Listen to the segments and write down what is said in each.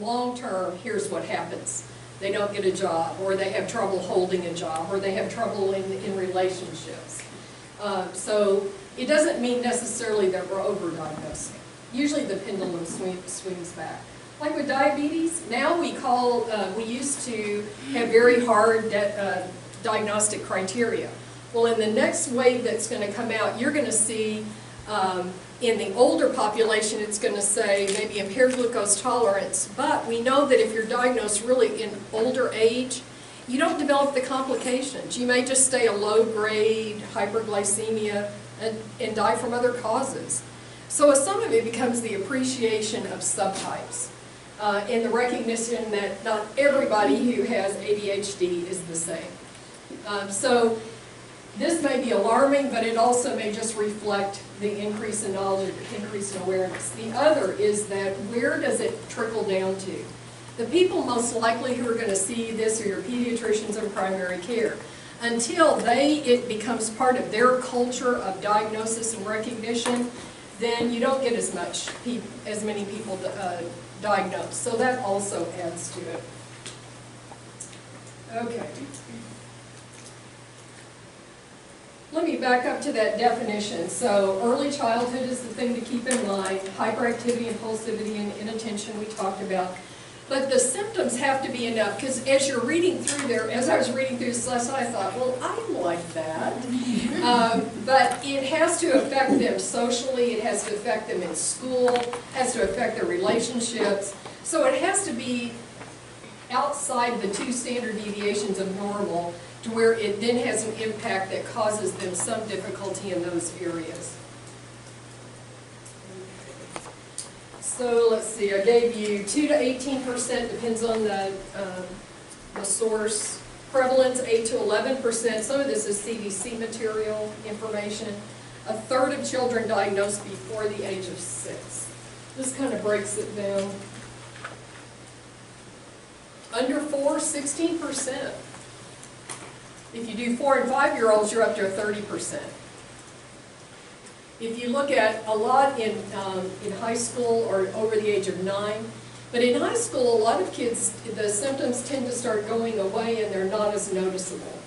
long term, here's what happens. They don't get a job, or they have trouble holding a job, or they have trouble in relationships. So it doesn't mean necessarily that we're overdiagnosing. Usually the pendulum swings back. Like with diabetes, now we used to have very hard diagnostic criteria. Well, in the next wave that's going to come out, you're going to see in the older population, it's going to say maybe impaired glucose tolerance, but we know that if you're diagnosed really in older age, you don't develop the complications. You may just stay a low-grade hyperglycemia and die from other causes. So some of it becomes the appreciation of subtypes and the recognition that not everybody who has ADHD is the same. So this may be alarming, but it also may just reflect the increase in knowledge, increase in awareness. The other is that where does it trickle down to? The people most likely who are going to see this are your pediatricians and primary care. Until it becomes part of their culture of diagnosis and recognition, then you don't get as many people diagnosed. So that also adds to it. Okay. Let me back up to that definition. So early childhood is the thing to keep in mind. Hyperactivity, impulsivity, and inattention we talked about. But the symptoms have to be enough, because as you're reading through there, as I was reading through this lesson, I thought, well, I'm like that. But it has to affect them socially, it has to affect them in school, it has to affect their relationships. So it has to be outside the 2 standard deviations of normal, to where it then has an impact that causes them some difficulty in those areas. So let's see, I gave you 2 to 18%, depends on the source. Prevalence, 8 to 11%. Some of this is CDC material information. A third of children diagnosed before the age of 6. This kind of breaks it down. Under 4, 16%. If you do 4 and 5-year-olds, you're up to 30%. If you look at a lot in high school or over the age of 9, but in high school, a lot of kids, the symptoms tend to start going away and they're not as noticeable.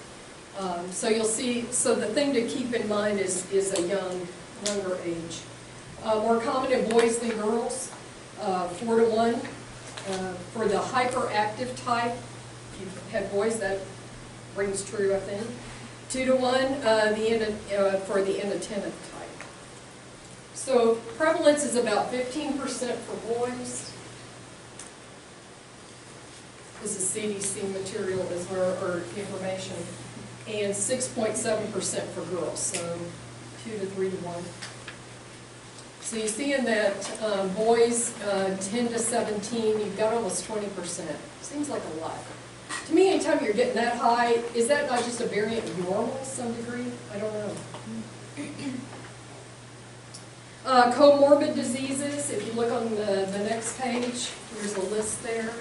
So you'll see, so the thing to keep in mind is a younger age. More common in boys than girls, 4 to 1. For the hyperactive type, if you have boys, that rings true, I think. 2 to 1 for the inattentive type. So prevalence is about 15% for boys. This is CDC material as well, or information, and 6.7% for girls. So 2 to 3 to 1. So you see in that boys 10 to 17, you've got almost 20%. Seems like a lot. To me, anytime you're getting that high, is that not just a variant of normal to some degree? I don't know. Comorbid diseases, if you look on the next page, there's a list there.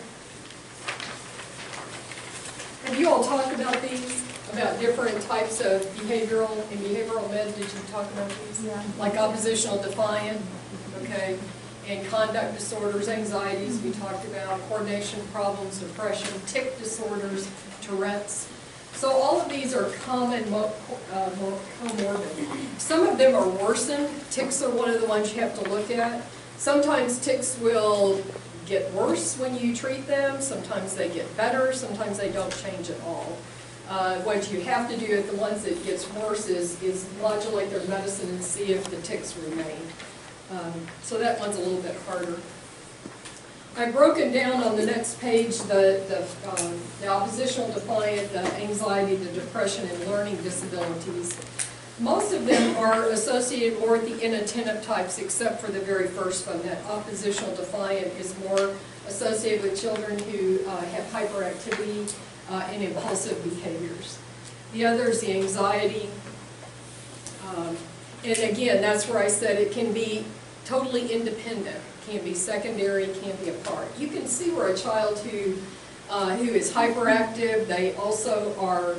Have you all talked about these? About different types of behavioral med, did you talk about these? Yeah. Like oppositional defiant, okay, and conduct disorders, anxieties we talked about, coordination problems, depression, tic disorders, Tourette's. So all of these are common comorbid. Some of them are worsened. Tics are one of the ones you have to look at. Sometimes tics will get worse when you treat them. Sometimes they get better. Sometimes they don't change at all. What you have to do at the ones that gets worse is modulate their medicine and see if the tics remain. So that one's a little bit harder. I've broken down on the next page the oppositional defiant, the anxiety, the depression, and learning disabilities. Most of them are associated more with the inattentive types, except for the very first one. That oppositional defiant is more associated with children who have hyperactivity and impulsive behaviors. The other is the anxiety. And again, that's where I said it can be totally independent. Can be secondary, can be a part. You can see where a child who is hyperactive, they also are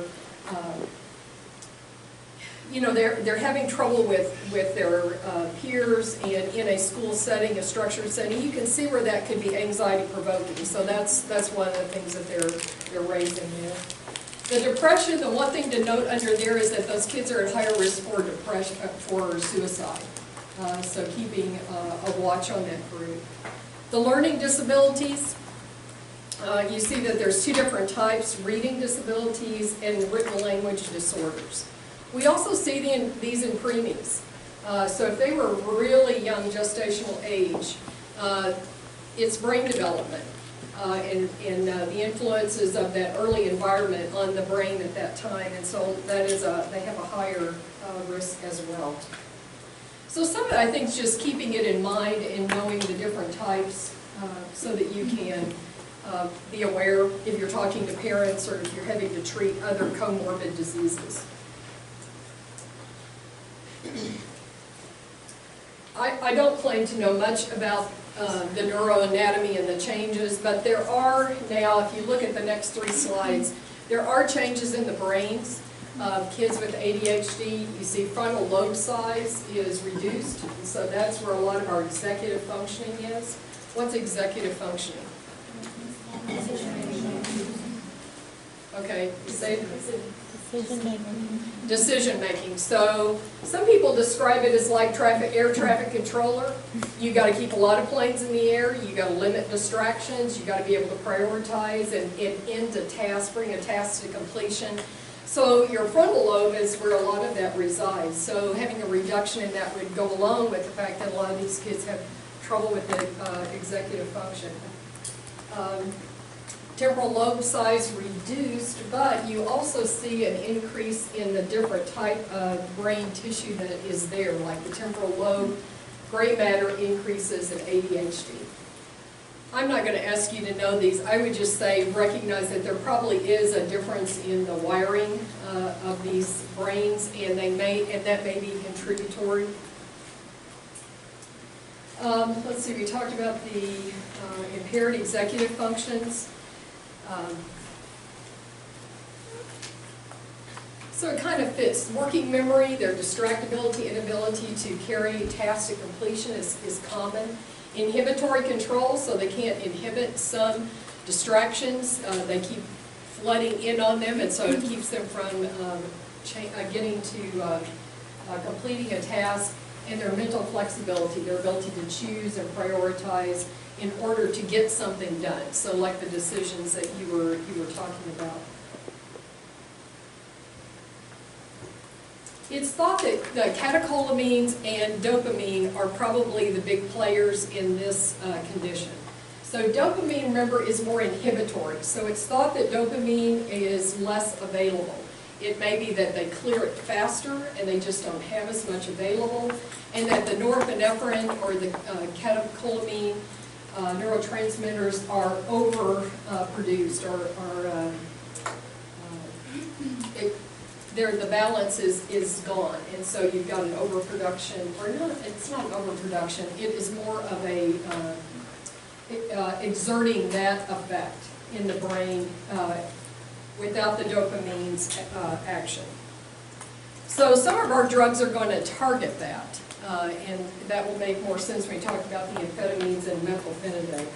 you know, they're having trouble with their peers and in a school setting, a structured setting, you can see where that could be anxiety provoking. So that's one of the things that they're raising there. The depression, the one thing to note under there is that those kids are at higher risk for depression, for suicide. So keeping a watch on that group. The learning disabilities, you see that there's two different types, reading disabilities and written language disorders. We also see these in preemies. So if they were really young gestational age, it's brain development and the influences of that early environment on the brain at that time, and so that is they have a higher risk as well. So some of it, I think, is just keeping it in mind and knowing the different types so that you can be aware if you're talking to parents or if you're having to treat other comorbid diseases. I don't claim to know much about the neuroanatomy and the changes, but there are now, if you look at the next 3 slides, there are changes in the brains of kids with ADHD. You see frontal lobe size is reduced, and so that's where a lot of our executive functioning is. What's executive functioning? Okay, say decision making. So some people describe it as like air traffic controller. You got to keep a lot of planes in the air. You got to limit distractions. You got to be able to prioritize and end a task, bring a task to completion. So your frontal lobe is where a lot of that resides. So having a reduction in that would go along with the fact that a lot of these kids have trouble with the executive function. Temporal lobe size reduced, but you also see an increase in the different type of brain tissue that is there, like the temporal lobe, gray matter increases in ADHD. I'm not going to ask you to know these. I would just say recognize that there probably is a difference in the wiring of these brains, and that may be contributory. Let's see, we talked about the impaired executive functions. So it kind of fits. Working memory, their distractibility, inability to carry tasks to completion is common. Inhibitory control, so they can't inhibit some distractions. They keep flooding in on them, and so it keeps them from getting to completing a task. And their mental flexibility, their ability to choose and prioritize in order to get something done. So like the decisions that you were talking about. It's thought that the catecholamines and dopamine are probably the big players in this condition. So dopamine, remember, is more inhibitory. So it's thought that dopamine is less available. It may be that they clear it faster and they just don't have as much available, and that the norepinephrine or the catecholamine neurotransmitters are overproduced, the balance is gone, and so you've got an overproduction, or not, it's not an overproduction, it is more of a exerting that effect in the brain without the dopamine's action. So some of our drugs are going to target that, and that will make more sense when we talk about the amphetamines and methylphenidate.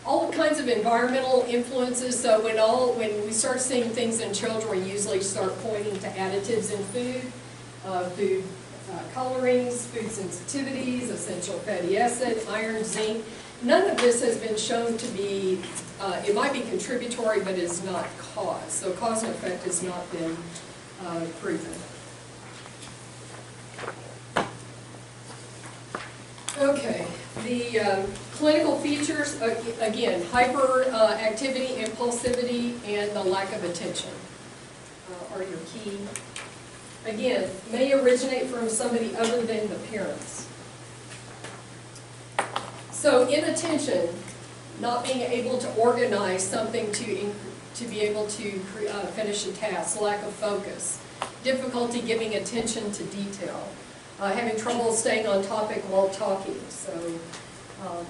All kinds of environmental influences. So when we start seeing things in children, we usually start pointing to additives in food, colorings, food sensitivities, essential fatty acid, iron, zinc. None of this has been shown to be, it might be contributory, but is not cause. So cause and effect has not been proven. Okay, the clinical features, again, hyperactivity, impulsivity, and the lack of attention are your key. Again, may originate from somebody other than the parents. So inattention, not being able to organize something to be able to finish a task, lack of focus, difficulty giving attention to detail, having trouble staying on topic while talking, so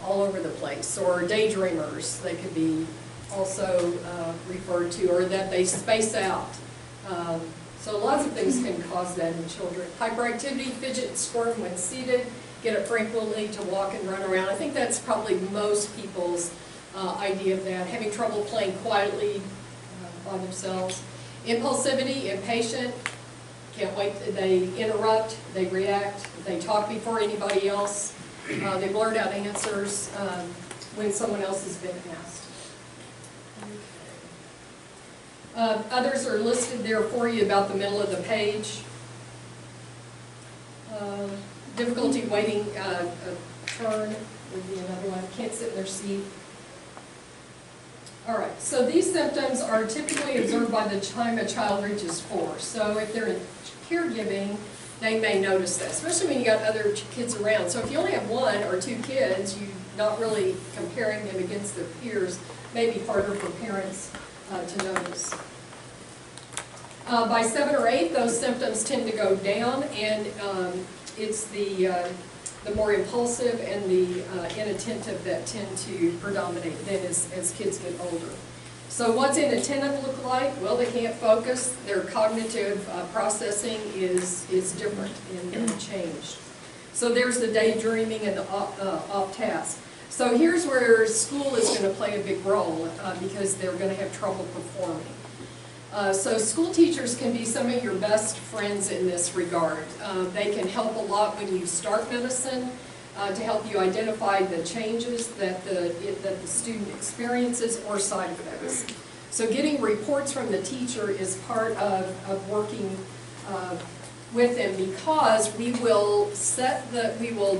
all over the place, or daydreamers, they could be also referred to, or that they space out. So lots of things can cause that in children. Hyperactivity, fidget and squirm when seated, get up frequently to walk and run around. I think that's probably most people's idea of that. Having trouble playing quietly by themselves. Impulsivity, impatient, can't wait, they interrupt, they react, they talk before anybody else, they blurt out answers when someone else has been asked. Okay. Others are listed there for you about the middle of the page. Difficulty waiting a turn would be another one. Can't sit in their seat. All right, so these symptoms are typically observed by the time a child reaches 4. So if they're in caregiving, they may notice that, especially when you got other kids around. So if you only have 1 or 2 kids, you're not really comparing them against their peers, may be harder for parents to notice. By 7 or 8, those symptoms tend to go down, and it's the more impulsive and the inattentive that tend to predominate then as kids get older. So what's inattentive look like? Well, they can't focus. Their cognitive processing is different and changed. So there's the daydreaming and the off task. So here's where school is going to play a big role because they're going to have trouble performing. So school teachers can be some of your best friends in this regard. They can help a lot when you start medicine to help you identify the changes that the student experiences or side effects. So getting reports from the teacher is part of working with them, because we will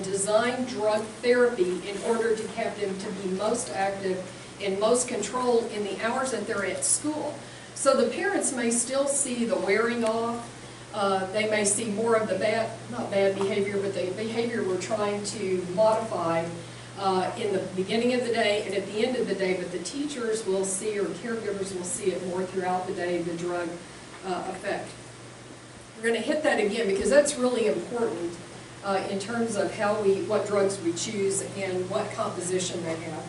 design drug therapy in order to have them to be most active and most controlled in the hours that they're at school. So the parents may still see the wearing off. They may see more of the not bad behavior, but the behavior we're trying to modify in the beginning of the day and at the end of the day, but the teachers will see, or caregivers will see it more throughout the day, the drug effect. We're going to hit that again because that's really important in terms of what drugs we choose and what composition they have.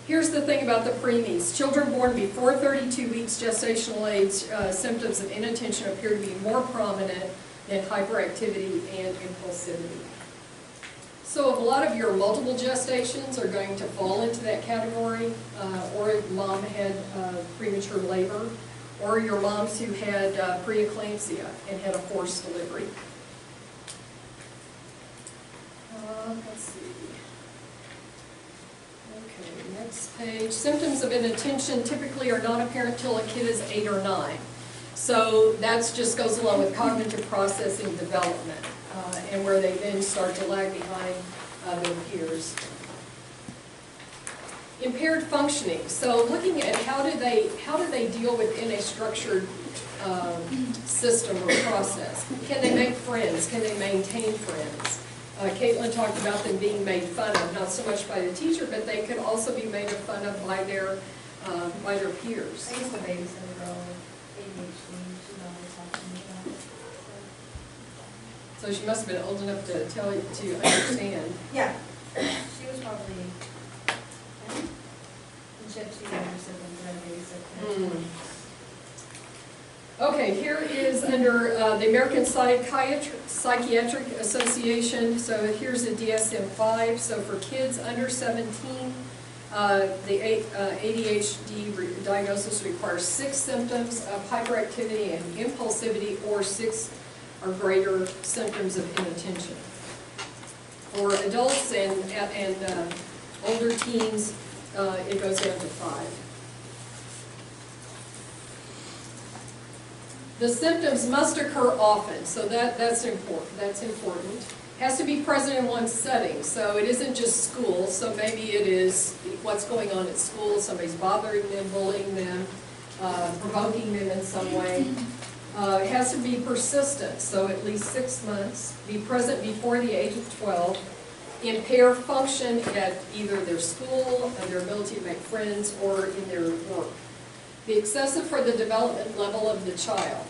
Here's the thing about the preemies. Children born before 32 weeks gestational age, symptoms of inattention appear to be more prominent than hyperactivity and impulsivity. So a lot of your multiple gestations are going to fall into that category, or if mom had premature labor, or your moms who had preeclampsia and had a forced delivery. Let's see. Okay, next page. Symptoms of inattention typically are not apparent till a kid is 8 or 9. So that just goes along with cognitive processing development, and where they then start to lag behind their peers. Impaired functioning. So looking at how do they deal within a structured system or process. Can they make friends? Can they maintain friends? Caitlin talked about them being made fun of, not so much by the teacher, but they could also be made fun of by their peers. I used to babysit a girl with ADHD. She's always talking about it. So she must have been old enough to tell you to understand. Yeah, she was probably 10. And she had 2 younger siblings that I babysit. Okay, here is under the American Psychiatric Association. So here's the DSM-5. So for kids under 17, the ADHD diagnosis requires 6 symptoms of hyperactivity and impulsivity, or 6 or greater symptoms of inattention. For adults and older teens, it goes down to 5. The symptoms must occur often, so that's important. Has to be present in one setting, so it isn't just school, so maybe it is what's going on at school, somebody's bothering them, bullying them, provoking them in some way. It has to be persistent, so at least 6 months, be present before the age of 12, impair function at either their school, their ability to make friends, or in their work. Be excessive for the development level of the child.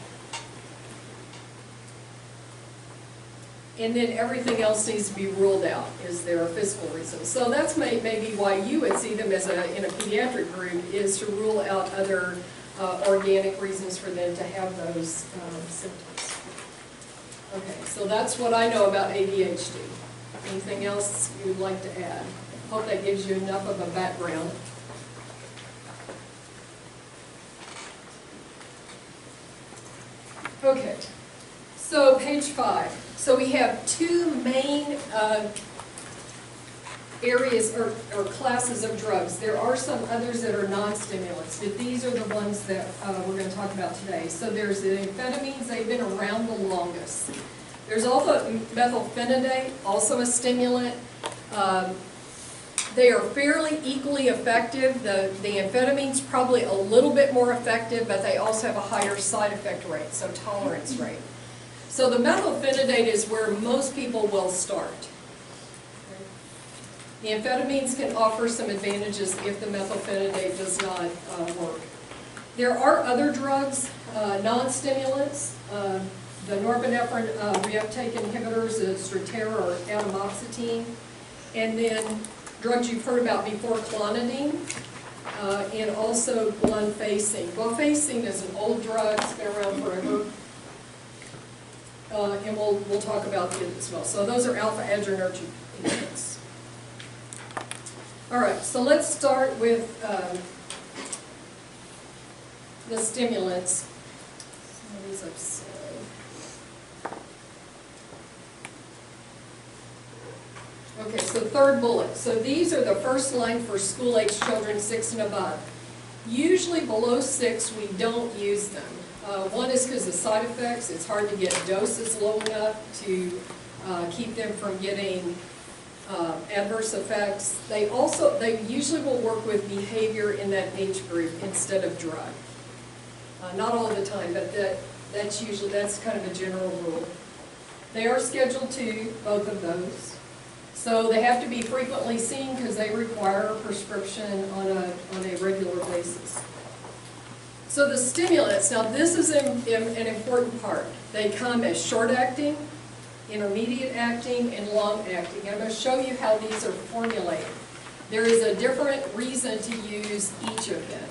And then everything else needs to be ruled out. Is there a physical reason? So that's maybe why you would see them as in a pediatric group, is to rule out other organic reasons for them to have those symptoms. Okay, so that's what I know about ADHD. Anything else you would like to add? Hope that gives you enough of a background. Okay, so page 5. So we have two main areas or classes of drugs. There are some others that are non-stimulants, but these are the ones that we're going to talk about today. So there's the amphetamines, they've been around the longest. There's also methylphenidate, also a stimulant. They are fairly equally effective. The amphetamines probably a little bit more effective, but they also have a higher side effect rate, so tolerance rate. So the methylphenidate is where most people will start. The amphetamines can offer some advantages if the methylphenidate does not work. There are other drugs, non-stimulants. The norepinephrine reuptake inhibitors, Strattera or atomoxetine, and then drugs you've heard about before, clonidine, and also glunfacine. Glunfacine is an old drug, it's been around forever, and we'll talk about it as well. So those are alpha-adrenergic agents. All right, so let's start with the stimulants. Some of these I've said. Okay, so third bullet. So these are the first line for school-age children 6 and above. Usually below 6, we don't use them. One is because of side effects. It's hard to get doses low enough to keep them from getting adverse effects. They usually will work with behavior in that age group instead of drug. Not all the time, but that's kind of a general rule. They are Schedule II, both of those. So they have to be frequently seen because they require a prescription on a regular basis. So the stimulants, now this is an important part. They come as short-acting, intermediate-acting, and long-acting. I'm going to show you how these are formulated. There is a different reason to use each of them.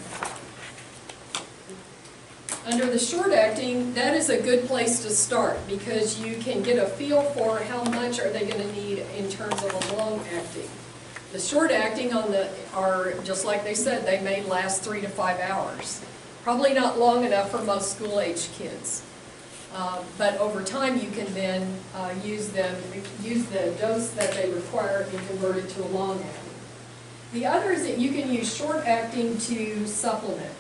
Under the short-acting, that is a good place to start because you can get a feel for how much are they going to need in terms of a long-acting. The short-acting are, just like they said, they may last 3 to 5 hours. Probably not long enough for most school-age kids. But over time you can then use the dose that they require and convert it to a long-acting. The other is that you can use short-acting to supplement.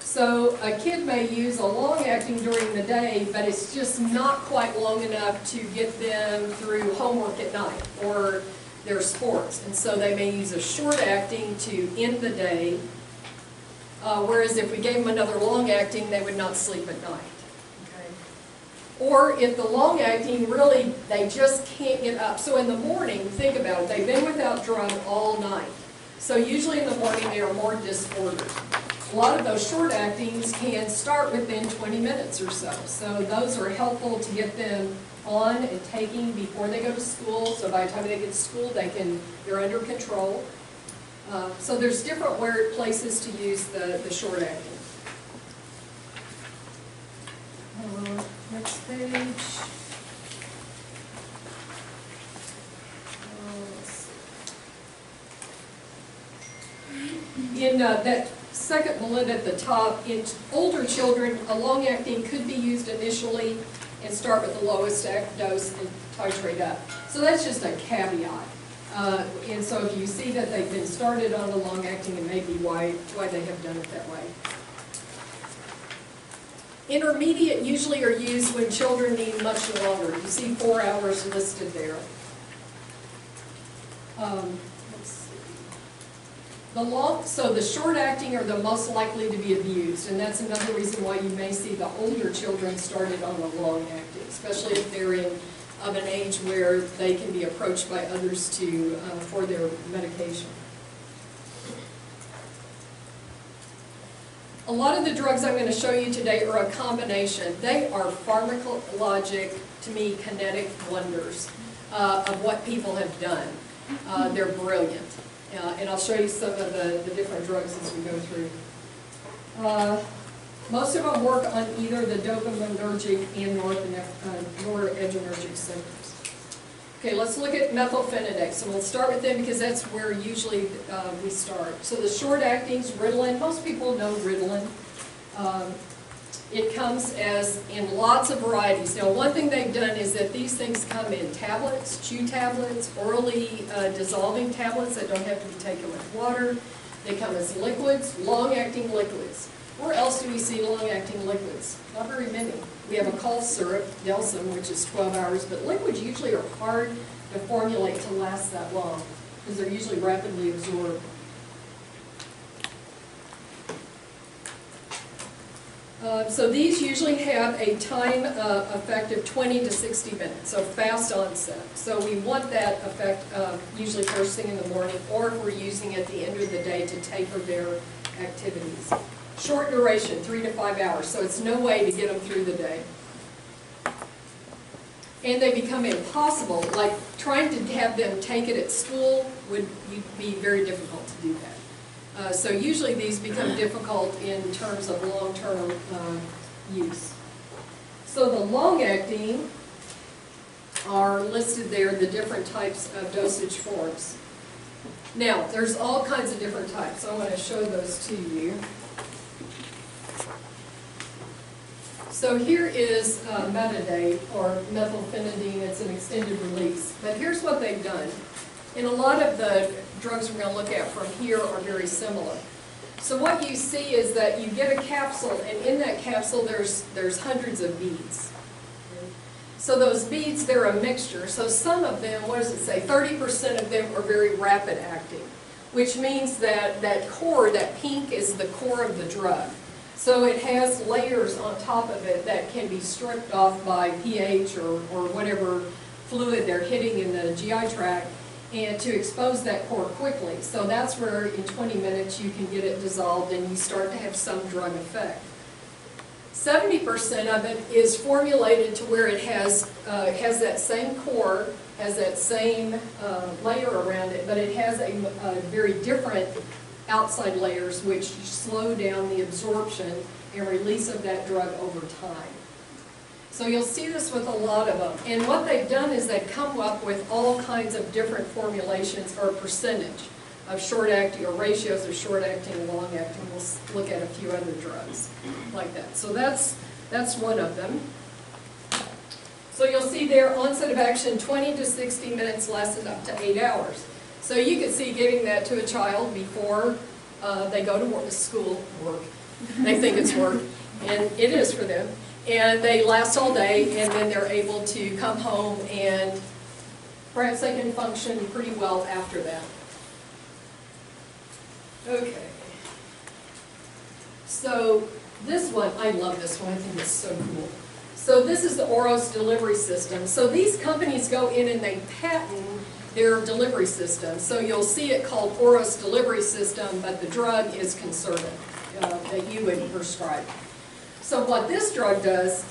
So a kid may use a long-acting during the day, but it's just not quite long enough to get them through homework at night or their sports. And so they may use a short-acting to end the day, whereas if we gave them another long-acting, they would not sleep at night. Okay? Or if the long-acting really, they just can't get up. So in the morning, think about it, they've been without drug all night. So usually in the morning they are more disordered. A lot of those short-actings can start within 20 minutes or so. So those are helpful to get them on and taking before they go to school. So by the time they get to school, they're under control. So there's different places to use the short-acting. Next page. Let's see. In that second bullet at the top, in older children, a long-acting could be used initially and start with the lowest dose and titrate up. So that's just a caveat. And so if you see that they've been started on a long-acting, it may be why they have done it that way. Intermediate usually are used when children need much longer. You see 4 hours listed there. Let's see. So the short-acting are the most likely to be abused, and that's another reason why you may see the older children started on the long-acting, especially if they're of an age where they can be approached by others for their medication. A lot of the drugs I'm going to show you today are a combination. They are pharmacologic, to me, kinetic wonders of what people have done. They're brilliant. And I'll show you some of the different drugs as we go through. Most of them work on either the dopaminergic and noradrenergic centers. Okay, let's look at methylphenidate. And we'll start with them because that's where usually we start. So the short-actings, Ritalin, most people know Ritalin. It comes as in lots of varieties. Now, one thing they've done is that these things come in tablets, chew tablets, orally dissolving tablets that don't have to be taken with water. They come as liquids, long-acting liquids. Where else do we see long-acting liquids? Not very many. We have a cough syrup, Delsum, which is 12 hours, but liquids usually are hard to formulate to last that long because they're usually rapidly absorbed. So these usually have a time effect of 20 to 60 minutes, so fast onset. So we want that effect usually first thing in the morning, or if we're using it at the end of the day to taper their activities. Short duration, 3 to 5 hours, so it's no way to get them through the day. And they become impossible, like trying to have them take it at school would be very difficult to do that. So usually these become difficult in terms of long-term use. So the long-acting are listed there, the different types of dosage forms. Now, there's all kinds of different types. I want to show those to you. So here is metadate, or methylphenidate. It's an extended release. But here's what they've done. And a lot of the drugs we're going to look at from here are very similar. So what you see is that you get a capsule, and in that capsule there's hundreds of beads. So those beads, they're a mixture. So some of them, what does it say? 30% of them are very rapid acting, which means that that core, that pink, is the core of the drug. So it has layers on top of it that can be stripped off by pH or whatever fluid they're hitting in the GI tract, and to expose that core quickly. So that's where in 20 minutes you can get it dissolved and you start to have some drug effect. 70% of it is formulated to where it has that same core, has that same layer around it, but it has a very different outside layers which slow down the absorption and release of that drug over time. So you'll see this with a lot of them. And what they've done is they've come up with all kinds of different formulations or percentage of short-acting or ratios of short-acting and long-acting. We'll look at a few other drugs like that. So that's one of them. So you'll see there, onset of action 20 to 60 minutes lasted up to 8 hours. So you can see giving that to a child before they go to work, school, work. They think it's work, and it is for them. And they last all day, and then they're able to come home, and perhaps they can function pretty well after that. Okay. So this one, I love this one. I think it's so cool. So this is the Oros delivery system. So these companies go in and they patent their delivery system. So you'll see it called Oros delivery system, but the drug is Concerta that you would prescribe. So what this drug does,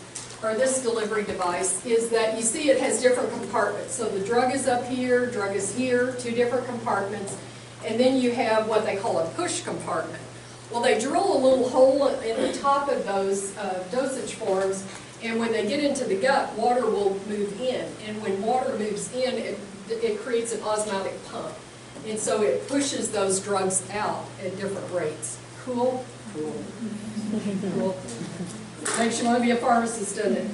or this delivery device, is that you see it has different compartments. So the drug is up here, drug is here, 2 different compartments, and then you have what they call a push compartment. Well, they drill a little hole in the top of those dosage forms, and when they get into the gut, water will move in. And when water moves in, it creates an osmotic pump. And so it pushes those drugs out at different rates. Cool? Cool. Cool. Makes you want to be a pharmacist, doesn't it?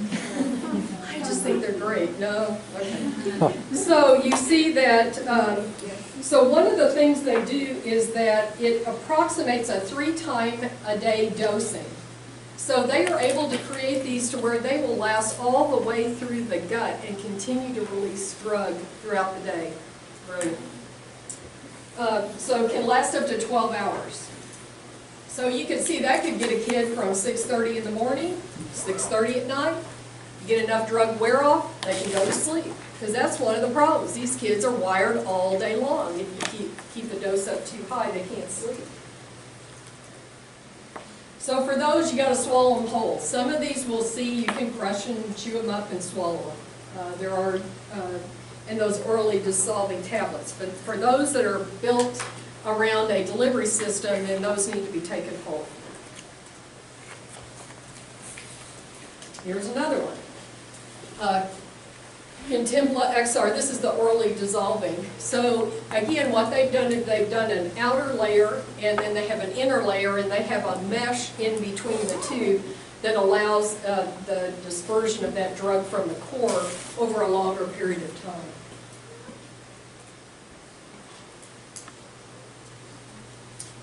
I just think they're great. No? Okay. So you see that, so one of the things they do is that it approximates a 3-time-a-day dosing. So they are able to create these to where they will last all the way through the gut and continue to release drug throughout the day. Brilliant. So it can last up to 12 hours. So you can see that could get a kid from 6:30 in the morning, 6:30 at night. You get enough drug wear off, they can go to sleep. Because that's one of the problems. These kids are wired all day long. If you keep the dose up too high, they can't sleep. So for those, you got to swallow them whole. Some of these we'll see you can crush and chew them up and swallow them. There are in those orally dissolving tablets. But for those that are built around a delivery system, then those need to be taken whole. Here's another one. Contempla XR, this is the orally dissolving. So again, what they've done is they've done an outer layer and then they have an inner layer and they have a mesh in between the two that allows the dispersion of that drug from the core over a longer period of time.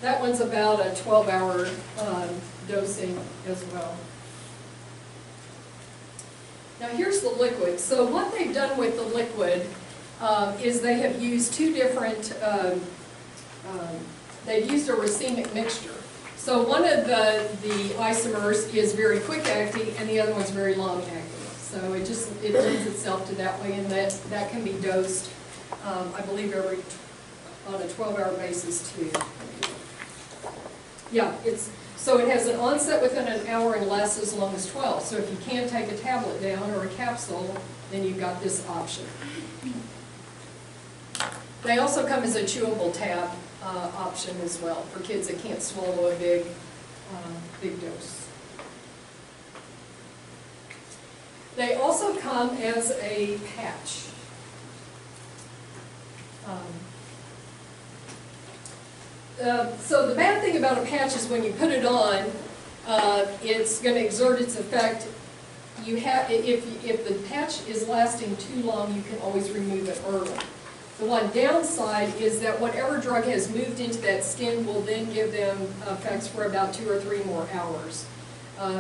That one's about a 12-hour dosing as well. Now here's the liquid. So what they've done with the liquid is they have used two different, they've used a racemic mixture. So one of the isomers is very quick acting and the other one's very long acting. So it lends itself to that way, and that can be dosed, I believe, on a 12-hour basis too. Yeah, so it has an onset within an hour and lasts as long as 12. So if you can't take a tablet down or a capsule, then you've got this option. They also come as a chewable tab option as well for kids that can't swallow a big dose. They also come as a patch. So the bad thing about a patch is when you put it on, it's going to exert its effect. If the patch is lasting too long, you can always remove it early. The one downside is that whatever drug has moved into that skin will then give them effects for about 2 or 3 more hours.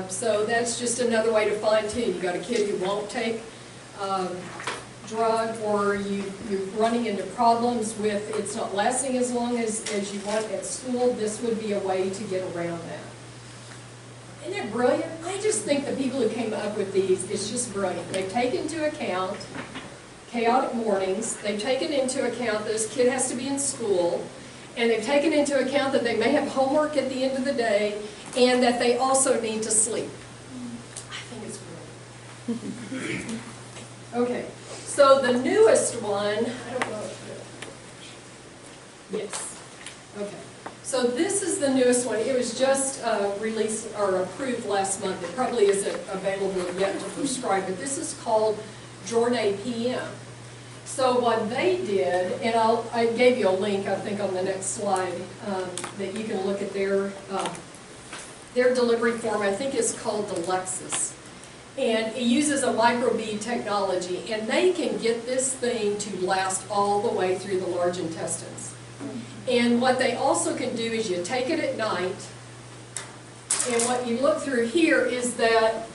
So that's just another way to fine tune. You got a kid who won't take drug, or you're running into problems with it's not lasting as long as you want at school. This would be a way to get around that. Isn't it brilliant? I just think the people who came up with these, it's just brilliant. They've taken into account chaotic mornings, they've taken into account this kid has to be in school, and they've taken into account that they may have homework at the end of the day, and that they also need to sleep. I think it's brilliant. Okay. So the newest one, I don't know if yes, okay. So this is the newest one. It was just released or approved last month. It probably isn't available yet to prescribe, but this is called Jornay PM. So what they did, and I gave you a link, I think, on the next slide, that you can look at their delivery form. I think it's called the Lexus. And it uses a microbead technology, and they can get this thing to last all the way through the large intestines. And what they also can do is you take it at night, and what you look through here is that,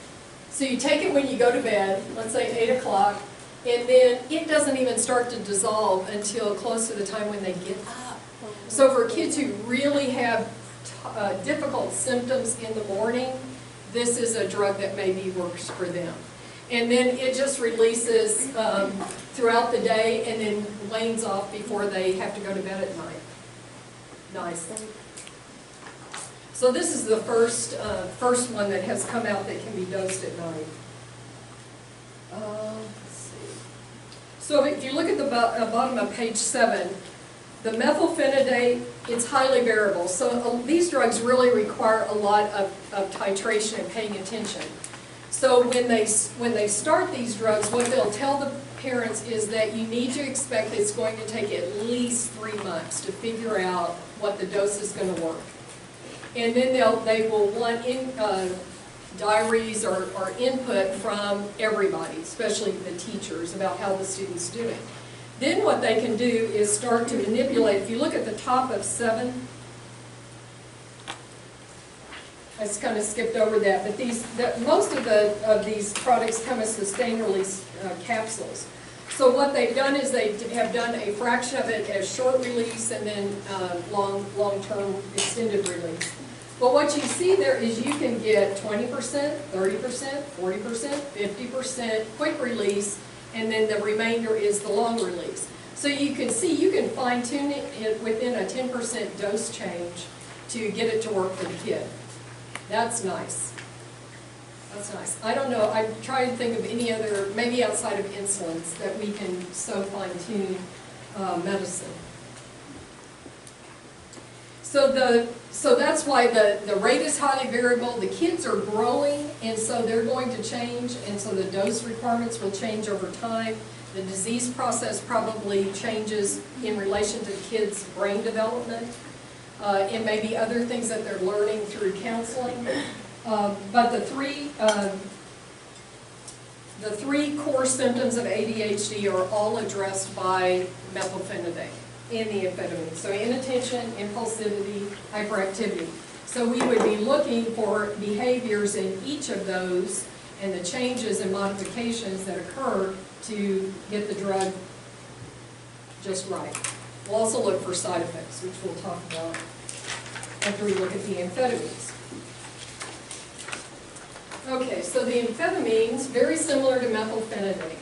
so you take it when you go to bed, let's say 8 o'clock, and then it doesn't even start to dissolve until close to the time when they get up. So for kids who really have difficult symptoms in the morning, this is a drug that maybe works for them. And then it just releases throughout the day and then wanes off before they have to go to bed at night. Nice. So this is the first one that has come out that can be dosed at night. Let's see. So if you look at the bottom of page 7, the methylphenidate, it's highly variable. So these drugs really require a lot of titration and paying attention. So when they start these drugs, what they'll tell the parents is that you need to expect it's going to take at least 3 months to figure out what the dose is going to work. And then they will want diaries or input from everybody, especially the teachers, about how the student's doing. Then what they can do is start to manipulate. If you look at the top of 7, I just kind of skipped over that, but most of these products come as sustained release capsules. So what they've done is they have done a fraction of it as short release and then long-term extended release. But what you see there is you can get 20%, 30%, 40%, 50% quick release, and then the remainder is the long release. So you can see you can fine-tune it within a 10% dose change to get it to work for the kid. That's nice. That's nice. I don't know, I'm trying to think of any other, maybe outside of insulins, that we can so fine-tune medicine. So that's why the rate is highly variable. The kids are growing, and so they're going to change, and so the dose requirements will change over time. The disease process probably changes in relation to the kids' brain development, and maybe other things that they're learning through counseling. But the three core symptoms of ADHD are all addressed by methylphenidate and the amphetamine. So inattention, impulsivity, hyperactivity. So we would be looking for behaviors in each of those and the changes and modifications that occur to get the drug just right. We'll also look for side effects, which we'll talk about after we look at the amphetamines. Okay, so the amphetamines, very similar to methylphenidate.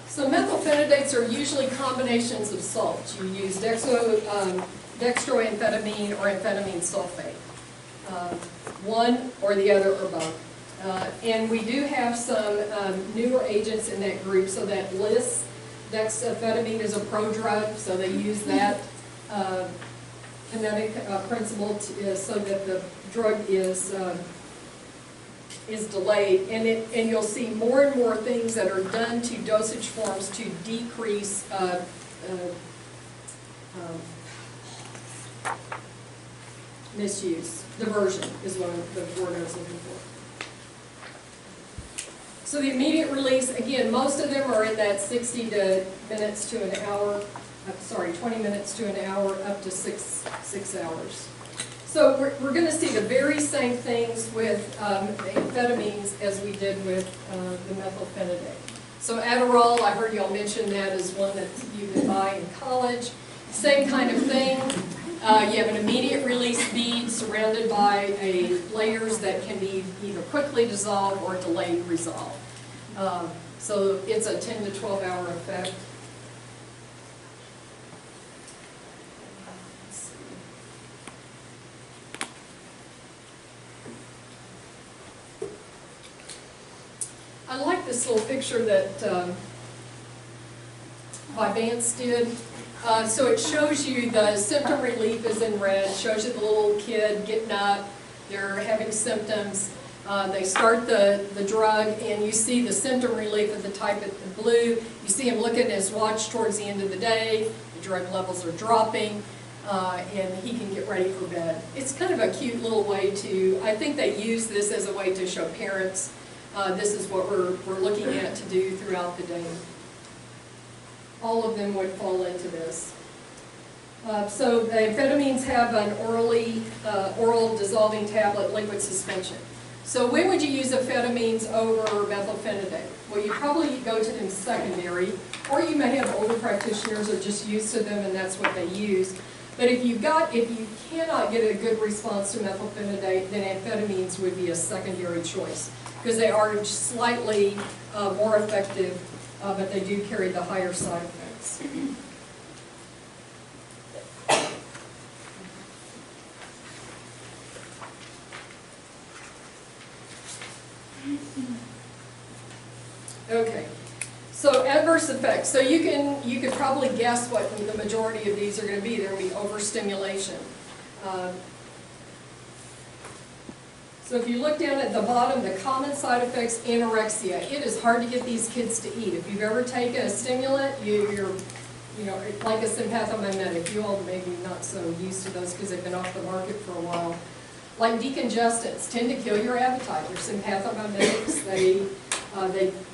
So methylphenidates are usually combinations of salts. You use dextroamphetamine or amphetamine sulfate. One or the other or both. And we do have some newer agents in that group, so that LIS, dexamphetamine, is a prodrug, so they use that kinetic principle so that the drug is delayed, and you'll see more and more things that are done to dosage forms to decrease misuse. Diversion is what the word I was looking for. So the immediate release, again, most of them are in that 20 minutes to an hour, up to six hours. So we're going to see the very same things with amphetamines as we did with the methylphenidate. So Adderall, I heard y'all mention that as one that you can buy in college. Same kind of thing. You have an immediate release bead surrounded by layers that can be either quickly dissolved or delayed resolve. So it's a 10 to 12 hour effect. I like this little picture that Vance did. So it shows you the symptom relief is in red, shows you the little kid getting up, they're having symptoms. They start the drug, and you see the symptom relief at the type of the blue. You see him looking at his watch towards the end of the day, the drug levels are dropping, and he can get ready for bed. It's kind of a cute little way to, I think they use this as a way to show parents this is what we're looking at to do throughout the day. All of them would fall into this. So the amphetamines have an oral dissolving tablet liquid suspension. So when would you use amphetamines over methylphenidate? Well, you probably go to them secondary, or you may have older practitioners who are just used to them and that's what they use. But if you cannot get a good response to methylphenidate, then amphetamines would be a secondary choice, because they are slightly more effective, but they do carry the higher side effects. Okay, so adverse effects. So you could probably guess what the majority of these are going to be. There will be overstimulation. So if you look down at the bottom, the common side effects, anorexia. It is hard to get these kids to eat. If you've ever taken a stimulant, you're like a sympathomimetic. You all may be not so used to those because they've been off the market for a while. Like decongestants tend to kill your appetite. They're sympathomimetics.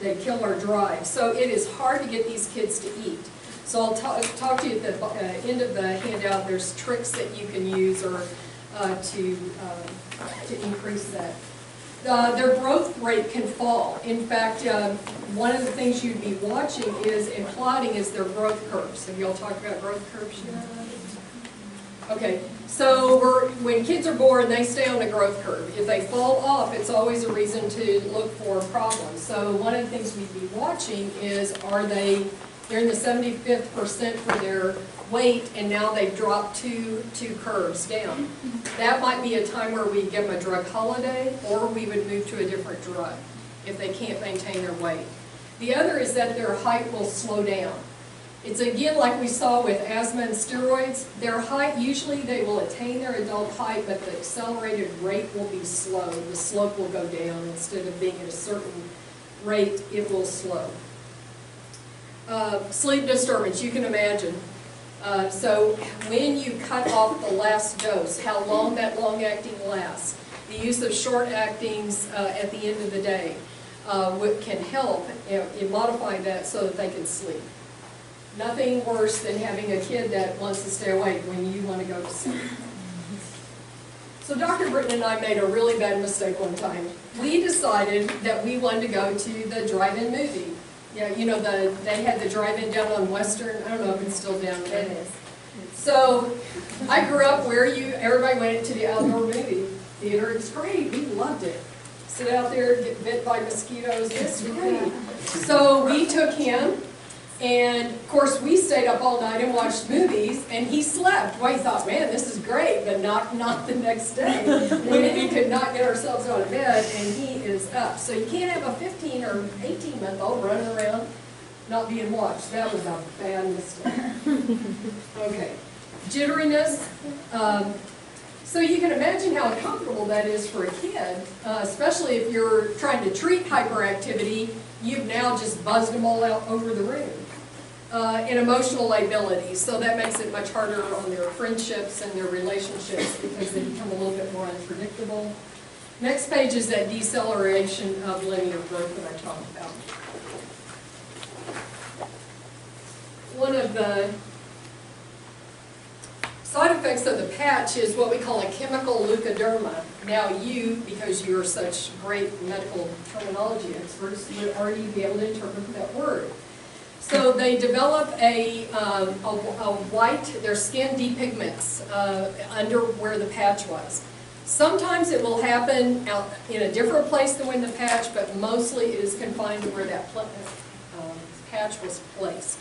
They kill our drive. So it is hard to get these kids to eat. So I'll talk to you at the end of the handout. There's tricks that you can use or to increase that. Their growth rate can fall. In fact, one of the things you'd be watching and plotting is their growth curves. Have you all talked about growth curves yet? Okay, so when kids are born, they stay on the growth curve. If they fall off, it's always a reason to look for problems. So one of the things we'd be watching is, they're in the 75th percent for their weight, and now they've dropped two curves down. That might be a time where we give them a drug holiday, or we would move to a different drug. if they can't maintain their weight. The other is that their height will slow down. It's again like we saw with asthma and steroids. Their height, usually they will attain their adult height, but the accelerated rate will be slow. The slope will go down. Instead of being at a certain rate, it will slow. Sleep disturbance, you can imagine. So when you cut off the last dose, how long that long-acting lasts, the use of short-actings at the end of the day can help in modifying that so that they can sleep. Nothing worse than having a kid that wants to stay awake when you want to go to sleep. So Dr. Britton and I made a really bad mistake one time. We decided that we wanted to go to the drive-in movie. Yeah, you know, they had the drive-in down on Western. I don't know if it's still down there. It is. So I grew up where everybody went to the outdoor movie theater. It's great. We loved it. Sit out there, get bit by mosquitoes. It's great. So we took him. And of course, we stayed up all night and watched movies, and he slept. Well, he thought, man, this is great, but not the next day. We could not get ourselves out of bed, and he is up. So you can't have a 15 or 18-month-old running around not being watched. That was a bad mistake. Okay, jitteriness. So you can imagine how uncomfortable that is for a kid, especially if you're trying to treat hyperactivity. You've now just buzzed them all out over the room. And emotional lability, so that makes it much harder on their friendships and their relationships because they become a little bit more unpredictable. Next page is that deceleration of linear growth that I talked about. One of the side effects of the patch is what we call a chemical leukoderma. Now you, because you're such great medical terminology experts, would already be able to interpret that word. So they develop a white, their skin depigments under where the patch was. Sometimes it will happen out in a different place than when the patch, but mostly it is confined to where that patch was placed.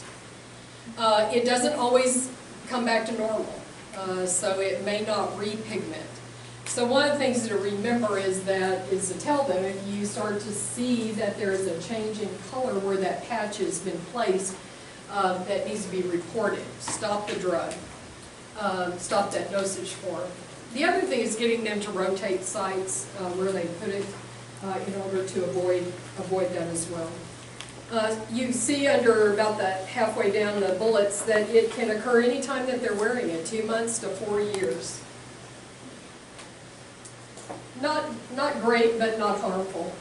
It doesn't always come back to normal, so it may not repigment. So one of the things to remember is to tell them if you start to see that there is a change in color where that patch has been placed, that needs to be reported. Stop the drug. Stop that dosage form. The other thing is getting them to rotate sites where they put it in order to avoid that as well. You see under about that halfway down the bullets that it can occur anytime that they're wearing it, 2 months to 4 years. Not great, but not harmful.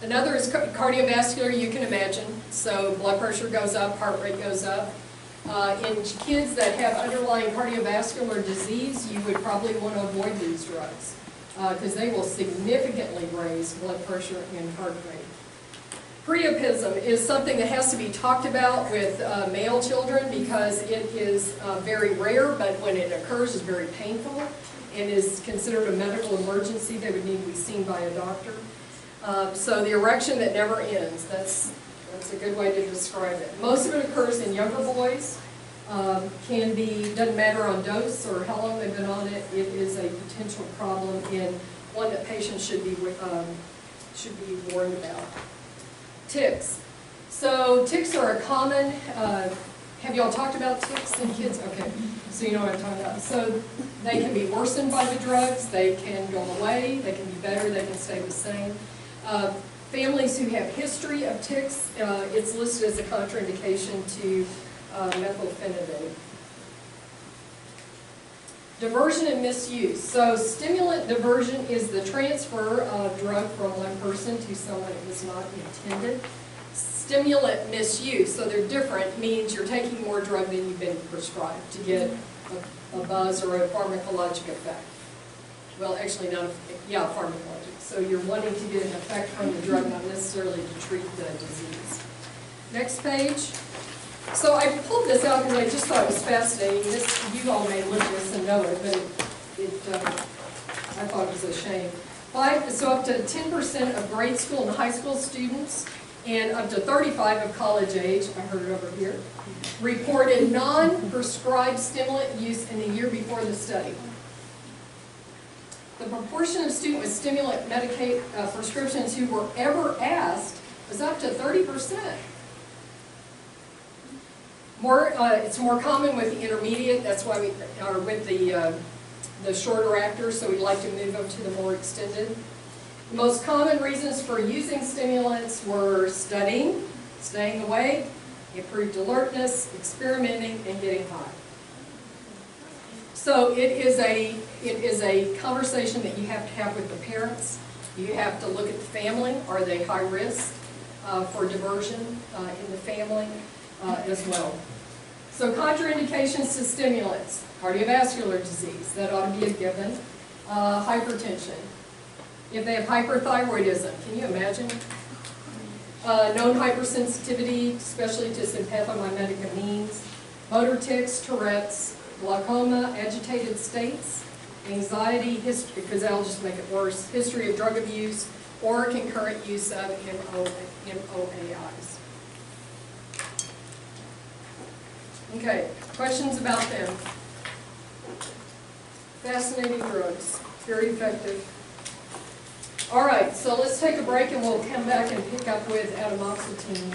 Another is cardiovascular, you can imagine. So blood pressure goes up, heart rate goes up. In kids that have underlying cardiovascular disease, you would probably want to avoid these drugs because they will significantly raise blood pressure and heart rate. Priapism is something that has to be talked about with male children because it is very rare, but when it occurs is very painful and is considered a medical emergency. They would need to be seen by a doctor. So the erection that never ends, that's a good way to describe it. Most of it occurs in younger boys. Doesn't matter on dose or how long they've been on it, it is a potential problem and one that patients should be warned about. Ticks. So ticks are a common, have y'all talked about ticks in kids? Okay, so you know what I'm talking about. So they can be worsened by the drugs, they can go away, they can be better, they can stay the same. Families who have history of ticks, it's listed as a contraindication to methylphenidate. Diversion and misuse. So stimulant diversion is the transfer of drug from one person to someone it was not intended. Stimulant misuse, so they're different, means you're taking more drug than you've been prescribed to get a buzz or a pharmacologic effect. Well, actually not, pharmacologic. So you're wanting to get an effect from the drug, not necessarily to treat the disease. Next page. So I pulled this out because I just thought it was fascinating. You all may look at this and know it, but I thought it was a shame. So up to 10% of grade school and high school students and up to 35 of college age, I heard it over here, reported non-prescribed stimulant use in the year before the study. The proportion of students with stimulant prescriptions who were ever asked was up to 30%. It's more common with the intermediate, that's why we are with the shorter actors, so we'd like to move them to the more extended. The most common reasons for using stimulants were studying, staying awake, improved alertness, experimenting, and getting high. So it is a conversation that you have to have with the parents. You have to look at the family. Are they high risk for diversion in the family as well? So contraindications to stimulants: cardiovascular disease, that ought to be a given. Hypertension. If they have hyperthyroidism, can you imagine? Known hypersensitivity, especially to sympathomimetic amines. Motor tics, Tourette's, glaucoma, agitated states, anxiety, history, because that'll just make it worse, history of drug abuse, or concurrent use of MOAIs. Okay, questions about them? Fascinating drugs, very effective. All right, so let's take a break and we'll come back and pick up with atomoxetine.